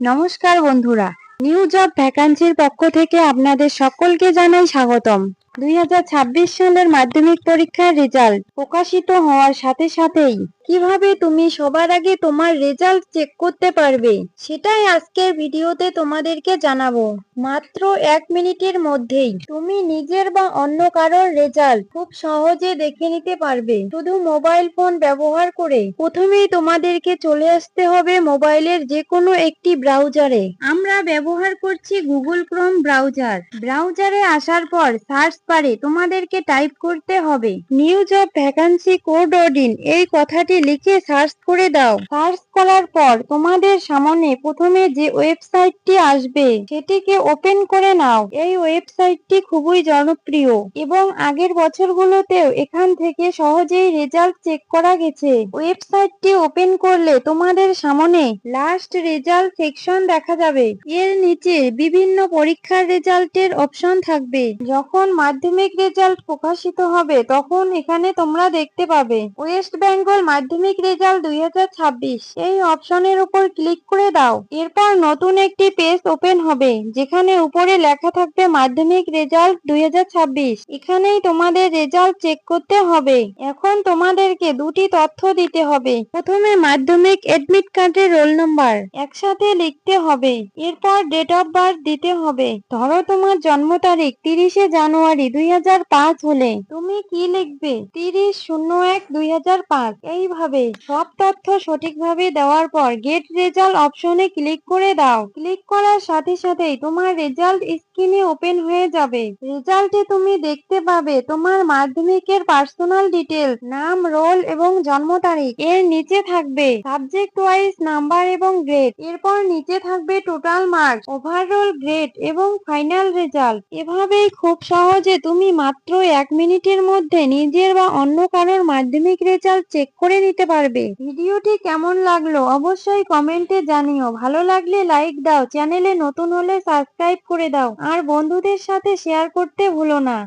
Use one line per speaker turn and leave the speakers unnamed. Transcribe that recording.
নমস্কার বন্ধুরা, new job ভ্যাকান্সির পক্ষ থেকে আপনাদের সকলকে জানাই স্বাগতম। 2026 সালের মাধ্যমিক পরীক্ষার রেজাল্ট প্রকাশিত হওয়ার সাথে সাথেই কিভাবে তুমি সবার আগে তোমার রেজাল্ট চেক করতে পারবে সেটাই আজকের ভিডিওতে তোমাদেরকে জানাবো। মাত্র 1 মিনিটের মধ্যেই তুমি নিজের বা অন্য কারোর রেজাল্ট খুব সহজে দেখে নিতে পারবে শুধু মোবাইল ফোন ব্যবহার করে। প্রথমেই তোমাদেরকে চলে আসতে হবে মোবাইলের যে কোনো একটি ব্রাউজারে। আমরা ব্যবহার করছি গুগল ক্রোম ব্রাউজার। ব্রাউজারে আসার পর সার্চ বারে তোমাদেরকে টাইপ করতে হবে নিউ জব ভ্যাকান্সি co.in, এই কথাটি লিখে সার্চ করে দাও। সার্চ করার পর তোমাদের সামনে প্রথমে যে ওয়েবসাইটটি আসবে সেটিকে ওপেন করে নাও। এই ওয়েবসাইটটি খুবই জনপ্রিয় এবং আগের বছরগুলোতেও এখান থেকে সহজেই রেজাল্ট চেক করা গেছে। ওয়েবসাইটটি ওপেন করলে তোমাদের সামনে লাস্ট রেজাল্ট সেকশন দেখা যাবে। এর নিচে বিভিন্ন পরীক্ষার রেজাল্টের অপশন থাকবে। যখন মাধ্যমিক রেজাল্ট প্রকাশিত হবে তখন এখানে তোমরা দেখতে পাবে ওয়েস্ট বেঙ্গল মাধ্যমিক রেজাল্ট 2026, এই অপশনের উপর ক্লিক করে দাও। এরপর নতুন একটি পেজ ওপেন হবে যেখানে উপরে লেখা থাকবে মাধ্যমিক রেজাল্ট 2026। এখানেই তোমাদের রেজাল্ট চেক করতে হবে। এখন তোমাদেরকে দুটি তথ্য দিতে হবে। প্রথমে মাধ্যমিক এডমিট কার্ডের রোল নাম্বার একসাথে লিখতে হবে। এরপর ডেট অফ বার্থ দিতে হবে। ধরো তোমার জন্ম তারিখ 30শে জানুয়ারি 2005 হলে তুমি কি লিখবে? 30/01/2005। এইভাবে সব তথ্য সঠিকভাবে দেওয়ার পর গেট রেজাল্ট অপশনে ক্লিক করে দাও। ক্লিক করার সাথে সাথেই তোমার রেজাল্ট স্ক্রিনে ওপেন হয়ে যাবে। রেজাল্টে তুমি দেখতে পাবে তোমার মাধ্যমিকের পার্সোনাল ডিটেলস, নাম, রোল এবং জন্ম তারিখ। এর নিচে থাকবে সাবজেক্ট ওয়াইজ নাম্বার এবং গ্রেড। এরপর নিচে থাকবে টোটাল মার্কস, ওভারঅল গ্রেড এবং ফাইনাল রেজাল্ট। এভাবেই খুব সহজে তুমি মাত্র 1 মিনিটের মধ্যে নিজের বা অন্য কারোর মাধ্যমিক রেজাল্ট চেক করে নিতে পারবে। ভিডিওটি কেমন লাগলো অবশ্যই কমেন্টে জানিও। ভালো লাগলে লাইক দাও, চ্যানেলে নতুন হলে সাবস্ক্রাইব করে দাও আর বন্ধুদের সাথে শেয়ার করতে ভুলো না।